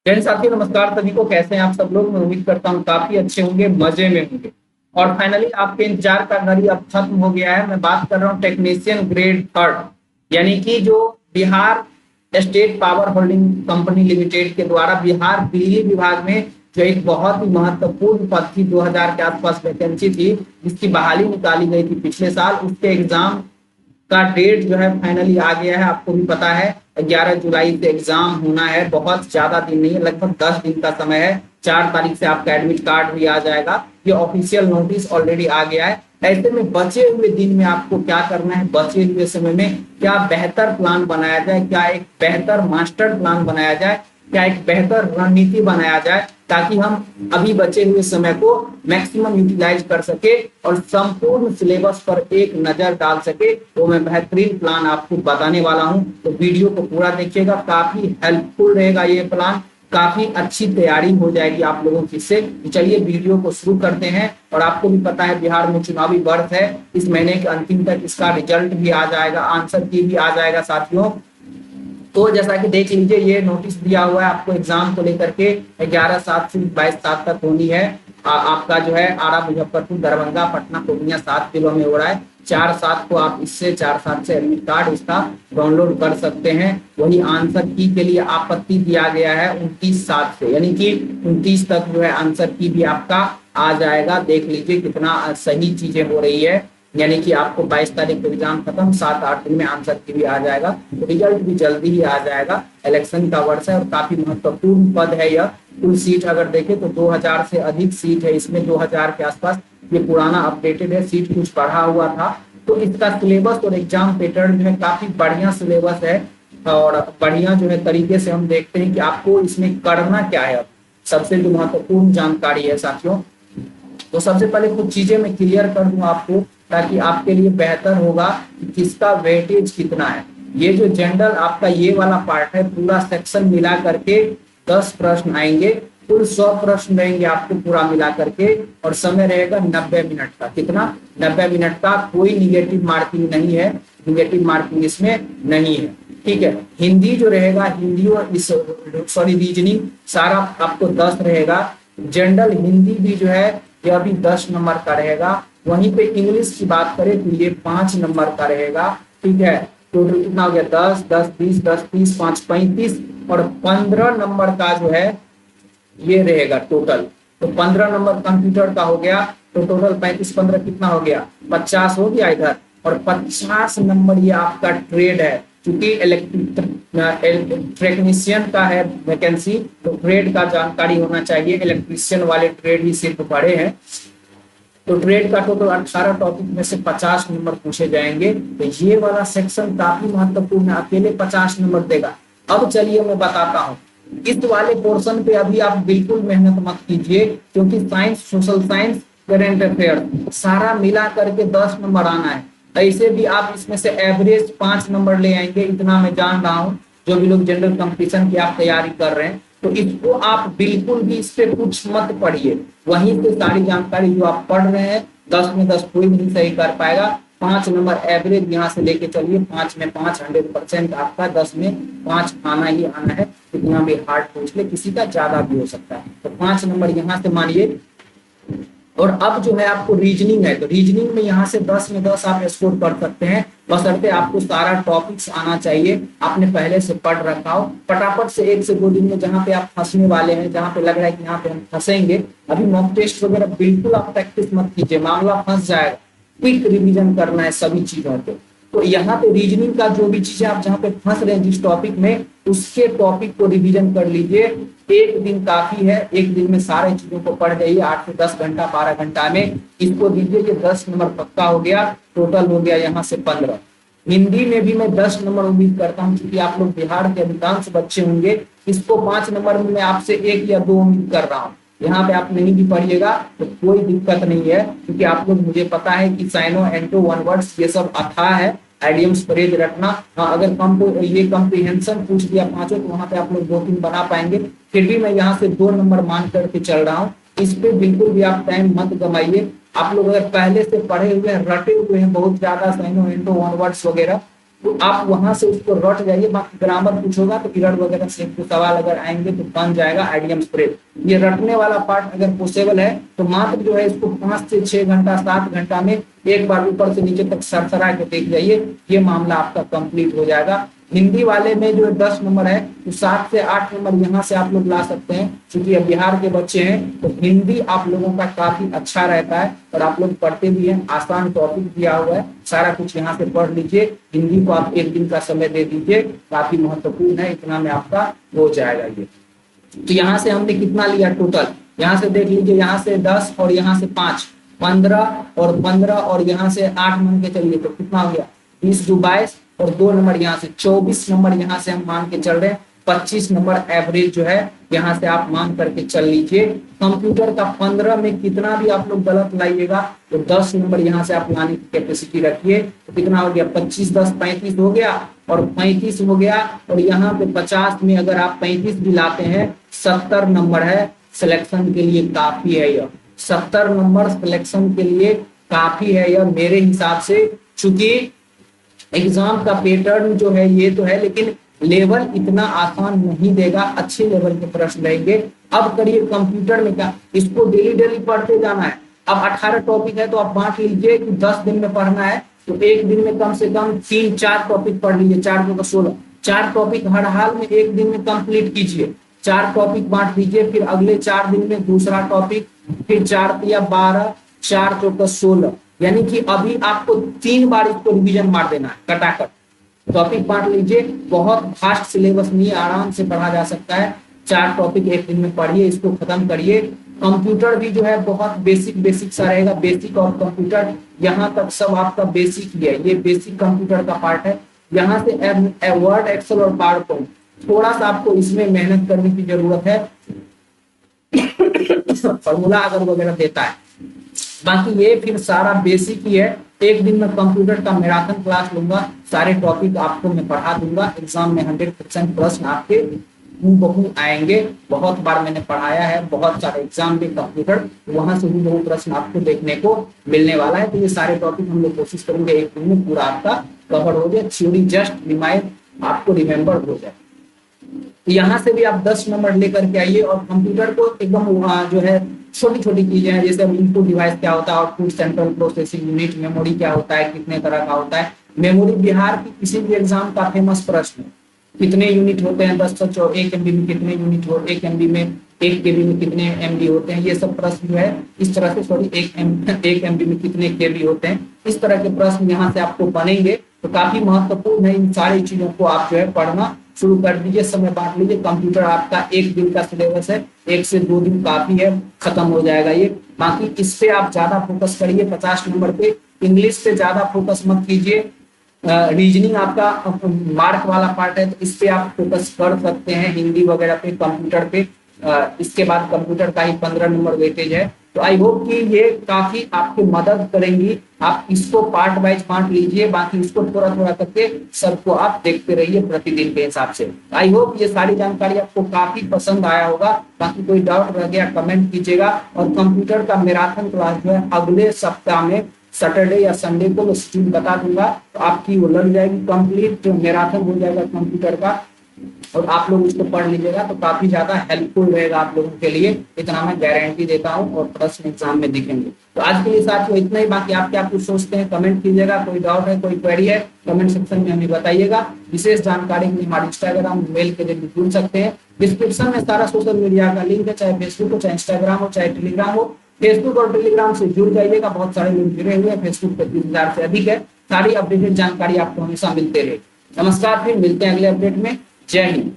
जैन साथियों नमस्कार सभी को। कैसे हैं आप सब लोग? मैं उम्मीद करता हूँ काफी अच्छे होंगे, मजे में होंगे। और फाइनली आपके इंतजार का घड़ी अब खत्म हो गया है। मैं बात कर रहा हूँ टेक्नीशियन ग्रेड थर्ड, यानी कि जो Bihar state power holding company limited के द्वारा बिहार बिजली विभाग में जो एक बहुत ही महत्वपूर्ण पद थी, 2000 के आसपास वैकेंसी थी, जिसकी बहाली निकाली गई थी पिछले साल। उसके एग्जाम का डेट जो है फाइनली आ गया है। आपको भी पता है 11 जुलाई से एग्जाम होना है। बहुत ज्यादा दिन नहीं है, लगभग 10 दिन का समय है। 4 तारीख से आपका एडमिट कार्ड भी आ जाएगा। ये ऑफिशियल नोटिस ऑलरेडी आ गया है। ऐसे में बचे हुए दिन में आपको क्या करना है, बचे हुए समय में क्या बेहतर प्लान बनाया जाए, क्या एक बेहतर मास्टर प्लान बनाया जाए, क्या एक बेहतर रणनीति बनाया जाए, ताकि हम अभी बचे हुए समय को मैक्सिमम यूटिलाइज कर सके और संपूर्ण सिलेबस पर एक नजर डाल सके। तो मैं बेहतरीन प्लान आपको बताने वाला हूं, तो वीडियो को पूरा देखिएगा। काफी हेल्पफुल रहेगा ये प्लान, काफी अच्छी तैयारी हो जाएगी आप लोगों की इससे। चलिए वीडियो को शुरू करते हैं। और आपको भी पता है बिहार में चुनावी वर्ष है, इस महीने के अंतिम तक इसका रिजल्ट भी आ जाएगा, आंसर की भी आ जाएगा साथियों। तो जैसा कि देख लीजिए, ये नोटिस दिया हुआ है आपको एग्जाम को लेकर के। 11/7 से 22/7 तक होनी है। आपका जो है आरा, मुजफ्फरपुर, दरभंगा, पटना, पूर्णिया 7 जिलों में हो रहा है। 4/7 को आप इससे 4/7 से एडमिट कार्ड इसका डाउनलोड कर सकते हैं। वही आंसर की के लिए आपत्ति दिया गया है 29/7 से, यानी कि 29 तक जो है आंसर की भी आपका आ जाएगा। देख लीजिए कितना सही चीजें हो रही है। यानी कि आपको 22 तारीख को एग्जाम खत्म, 7-8 दिन में आंसर की भी आ जाएगा। तो रिजल्ट भी जल्दी ही आ जाएगा। इलेक्शन का वर्ष है और काफी महत्वपूर्ण पद है यह। कुल सीट अगर देखें तो 2000 से अधिक सीट है इसमें, 2000 के आसपास। ये पुराना अपडेटेड है, सीट कुछ बढ़ा हुआ था। तो इसका सिलेबस और एग्जाम पैटर्न जो है काफी बढ़िया सिलेबस है। और बढ़िया जो है तरीके से हम देखते हैं कि आपको इसमें करना क्या है। सबसे जो महत्वपूर्ण जानकारी है साथियों, तो सबसे पहले कुछ चीजें मैं क्लियर कर दूं आपको, ताकि आपके लिए बेहतर होगा कि किसका वेटेज कितना है। ये जो जनरल आपका ये वाला पार्ट है, पूरा सेक्शन मिला करके 10 प्रश्न आएंगे। कुल 100 प्रश्न रहेंगे आपको पूरा मिला करके। और समय रहेगा 90 मिनट का। कितना? 90 मिनट का। कोई निगेटिव मार्किंग नहीं है, निगेटिव मार्किंग इसमें नहीं है। ठीक है। हिंदी जो रहेगा, हिंदी और सॉरी रीजनिंग सारा आपको 10 रहेगा। जनरल हिंदी भी जो है यह भी 10 नंबर का रहेगा। वहीं पे इंग्लिश की बात करें तो ये 5 नंबर का रहेगा। ठीक है। टोटल कितना हो गया? 10, 10, 20, 10, 30, 5, 35 और 15 नंबर का जो है ये रहेगा टोटल। तो 15 नंबर कंप्यूटर का हो गया। तो टोटल 35, 15 कितना हो गया? 50 हो गया इधर। और 50 नंबर ये आपका ट्रेड है। क्योंकि इलेक्ट्रिशियन का है वैकेंसी, तो ट्रेड का जानकारी होना चाहिए। इलेक्ट्रिशियन वाले ट्रेड ही सिर्फ पढ़े हैं। तो ट्रेड का टोटल 18 टॉपिक में से 50 नंबर पूछे जाएंगे। तो ये वाला सेक्शन काफी महत्वपूर्ण है, अकेले 50 नंबर देगा। अब चलिए मैं बताता हूँ। इस वाले पोर्शन पे अभी आप बिल्कुल मेहनत मत कीजिए, क्योंकि science, social science, current affair सारा मिला करके 10 नंबर आना है। ऐसे भी आप इसमें से एवरेज 5 नंबर ले आएंगे, इतना मैं जान रहा हूँ। जो भी लोग जनरल कंपटीशन की आप तैयारी कर रहे हैं, तो इसको आप बिल्कुल भी इस पे कुछ मत पढ़िए। वहीं से सारी जानकारी जो आप पढ़ रहे हैं, 10 में 10 कोई नहीं सही कर पाएगा। 5 नंबर एवरेज यहाँ से लेके चलिए। 5 में 5 100% आपका, 10 में 5 आना ही आना है। कितना भी हार्ड पूछ ले, किसी का ज्यादा भी हो सकता है। तो 5 नंबर यहाँ से मानिए। और अब जो है आपको रीजनिंग है, तो रीजनिंग में यहाँ से 10 में 10 आप स्कोर कर सकते हैं, बशर्ते आपको सारा टॉपिक्स आना चाहिए, आपने पहले से पढ़ रखा हो। फटाफट से 1 से 2 दिन में जहाँ पे आप फंसने वाले हैं, जहाँ पे लग रहा है कि यहाँ पे हम फंसेंगे, अभी मॉक टेस्ट वगैरह बिल्कुल आप प्रैक्टिस मत कीजिए, मामला फंस जाएगा। क्विक रिवीजन करना है सभी चीजों पे। तो यहाँ पे रीजनिंग का जो भी चीजें आप जहाँ पे फंस रहे हैं जिस टॉपिक में, उसके टॉपिक को रिवीजन कर लीजिए। एक दिन काफी है, एक दिन में सारे चीजों को पढ़ जाइए। 8 से 10 घंटा, 12 घंटा में इसको दीजिए। ये 10 नंबर पक्का हो गया। टोटल हो गया यहाँ से 15। हिंदी में भी मैं 10 नंबर उम्मीद करता हूँ, क्योंकि आप लोग बिहार के अधिकांश बच्चे होंगे। इसको 5 नंबर में मैं आपसे 1 या 2 उम्मीद कर रहा हूँ। यहाँ पे आप नहीं भी पढ़िएगा तो कोई दिक्कत नहीं है, क्योंकि आप लोग, मुझे पता है कि साइनो, एंटो, वन वर्ड्स ये सब अथाह है। आइडियम्स परहेज रखना। हाँ, अगर ये कॉम्प्रिहेंशन पूछ दिया 5, तो वहां पे आप लोग 2-3 बना पाएंगे। फिर भी मैं यहाँ से 2 नंबर मान करके चल रहा हूँ। इस पे बिल्कुल भी आप टाइम मत गमाइए। आप लोग अगर पहले से पढ़े हुए हैं, रटे हुए हैं बहुत ज्यादा साइनो, एंटो, वन वर्ड्स वगैरह, तो आप वहां से उसको रट जाइए। बाकी ग्रामर कुछ होगा तो इरर वगैरह से तो सवाल अगर आएंगे तो बन जाएगा आइडियम स्प्रेड। ये रटने वाला पार्ट अगर पॉसिबल है तो मात्र जो है इसको 5 से 6 घंटा 7 घंटा में एक बार ऊपर से नीचे तक सरसरा के देख जाइए, ये मामला आपका कंप्लीट हो जाएगा। हिंदी वाले में जो 10 नंबर है तो 7 से 8 नंबर यहाँ से आप लोग ला सकते हैं, क्योंकि अब बिहार के बच्चे हैं तो हिंदी आप लोगों का काफी अच्छा रहता है और आप लोग पढ़ते भी हैं। आसान टॉपिक दिया हुआ है, सारा कुछ यहाँ से पढ़ लीजिए। हिंदी को आप एक दिन का समय दे दीजिए, काफी महत्वपूर्ण है, इतना में आपका हो जाएगा ये। तो यहाँ से हमने कितना लिया टोटल, यहाँ से देख लीजिए, यहाँ से 10 और यहाँ से 5, 15 और 15 और यहाँ से 8 मान के चलिए तो कितना हो गया 20 जो 22 और 2 नंबर यहाँ से 24 नंबर यहाँ से हम मान के चल रहे हैं। 25 नंबर एवरेज जो है यहाँ से आप मान करके चल लीजिए। कंप्यूटर का 15 में कितना भी आप लोग गलत लाइएगा तो 10 नंबर यहाँ से आप लाने की कैपेसिटी रखिए। तो कितना हो गया 25 10 35 हो गया और 35 हो गया और यहाँ पे 50 में अगर आप 35 भी लाते हैं 70 नंबर है सिलेक्शन के लिए काफी है। यह 70 नंबर सिलेक्शन के लिए काफी है यह मेरे हिसाब से, चूंकि एग्जाम का पैटर्न जो है ये तो है लेकिन लेवल इतना आसान नहीं देगा, अच्छे लेवल के प्रश्न रहेंगे। अब करिए कंप्यूटर में क्या, इसको डेली डेली पढ़ते जाना है। अब 18 टॉपिक है तो आप बांट लीजिए कि 10 दिन में पढ़ना है तो एक दिन में कम से कम 3-4 टॉपिक पढ़ लीजिए, 4 2 16, 4 टॉपिक हर हाल में एक दिन में कंप्लीट कीजिए। 4 टॉपिक बांट दीजिए, फिर अगले 4 दिन में दूसरा टॉपिक, फिर 4 या 12, 4 4 16, यानी कि अभी आपको 3 बार इसको रिवीजन मार देना है कटाकट। टॉपिक बांट लीजिए, बहुत फास्ट सिलेबस नहीं है, आराम से पढ़ा जा सकता है। 4 टॉपिक एक दिन में पढ़िए, इसको खत्म करिए। कंप्यूटर भी जो है बहुत बेसिक सा रहेगा, बेसिक और कंप्यूटर यहाँ तक सब आपका बेसिक ही है, ये बेसिक कंप्यूटर का पार्ट है। यहाँ से वर्ड एक्सेल और पावर पॉइंट थोड़ा सा आपको इसमें मेहनत करने की जरूरत है फॉर्मूला अगर वगैरह देता है, बाकी ये फिर सारा बेसिक ही है। एक दिन में कंप्यूटर का मैराथन क्लास लूंगा, सारे टॉपिक आपको मैं पढ़ा दूंगा। एग्जाम में 100% प्रश्न आपके बहु आएंगे, बहुत बार मैंने पढ़ाया है, बहुत सारे एग्जाम में कंप्यूटर, वहां से भी बहुत प्रश्न आपको देखने को मिलने वाला है। तो ये सारे टॉपिक हम लोग कोशिश करेंगे एक दिन में पूरा आपका कवर हो जाए, थ्योरी जस्ट रिमाइंड आपको रिमेम्बर हो जाए। यहाँ से भी आप 10 नंबर लेकर के आइए और कंप्यूटर को एकदम जो है छोटी छोटी चीजें हैं, जैसे इनपुट डिवाइस क्या होता है, output central processing unit, memory क्या होता है, कितने तरह का होता है मेमोरी। बिहार की किसी भी एग्जाम का फेमस प्रश्न, कितने यूनिट होते हैं 10 से 1 MB में कितने यूनिट हो, 1 MB में 1 KB में कितने MB होते हैं, ये सब प्रश्न जो है इस तरह से, सॉरी 1 MB में कितने KB होते हैं, इस तरह के प्रश्न यहाँ से आपको बनेंगे। तो काफी महत्वपूर्ण है, इन सारी चीजों को आप जो है पढ़ना शुरू कर दीजिए, समय बांट लीजिए। कंप्यूटर आपका एक दिन का सिलेबस है, 1 से 2 दिन काफी है, खत्म हो जाएगा ये। बाकी इस पे आप ज्यादा फोकस करिए 50 नंबर पे। इंग्लिश पे ज्यादा फोकस मत कीजिए। रीजनिंग आपका मार्क वाला पार्ट है तो इस पे आप फोकस कर सकते हैं, हिंदी वगैरह पे, कंप्यूटर पे। इसके बाद कंप्यूटर का ही 15 नंबर वेटेज है। तो आई होप कि ये काफी आपकी मदद करेंगी। आप इसको पार्ट वाइज बांट लीजिए, बाकी इसको थोड़ा थोड़ा करके सबको आप देखते रहिए प्रतिदिन के हिसाब से। आई होप ये सारी जानकारी आपको काफी पसंद आया होगा। बाकी कोई डाउट रह गया कमेंट कीजिएगा। और कंप्यूटर का मैराथन क्लास जो है अगले सप्ताह में सैटरडे या संडे को मैं स्ट्रीम बता दूंगा, तो आपकी वो लग जाएगी कंप्लीट, मैराथन हो जाएगा कंप्यूटर का, और आप लोग उसको पढ़ लीजिएगा तो काफी ज्यादा हेल्पफुल रहेगा आप लोगों के लिए, इतना मैं गारंटी देता हूँ। और प्रश्न एग्जाम में दिखेंगे। तो आज के लिए साथियों इतना ही। बाकी आप क्या कुछ सोचते हैं कमेंट कीजिएगा, कोई डाउट है, कोई क्वेरी है कमेंट सेक्शन में हमें बताइएगा। विशेष जानकारी के लिए हमारे इंस्टाग्राम मेल के जरिए जुड़ सकते हैं। डिस्क्रिप्शन में सारा सोशल मीडिया का लिंक है, चाहे फेसबुक हो, चाहे इंस्टाग्राम हो, चाहे टेलीग्राम हो। फेसबुक और टेलीग्राम से जुड़ जाइएगा, बहुत सारे लोग जुड़े हुए हैं, फेसबुक पे 30,000 से अधिक है। सारी अपडेटेड जानकारी आपको हमेशा मिलते रहे। नमस्कार, फिर मिलते हैं अगले अपडेट में। जय हिंद।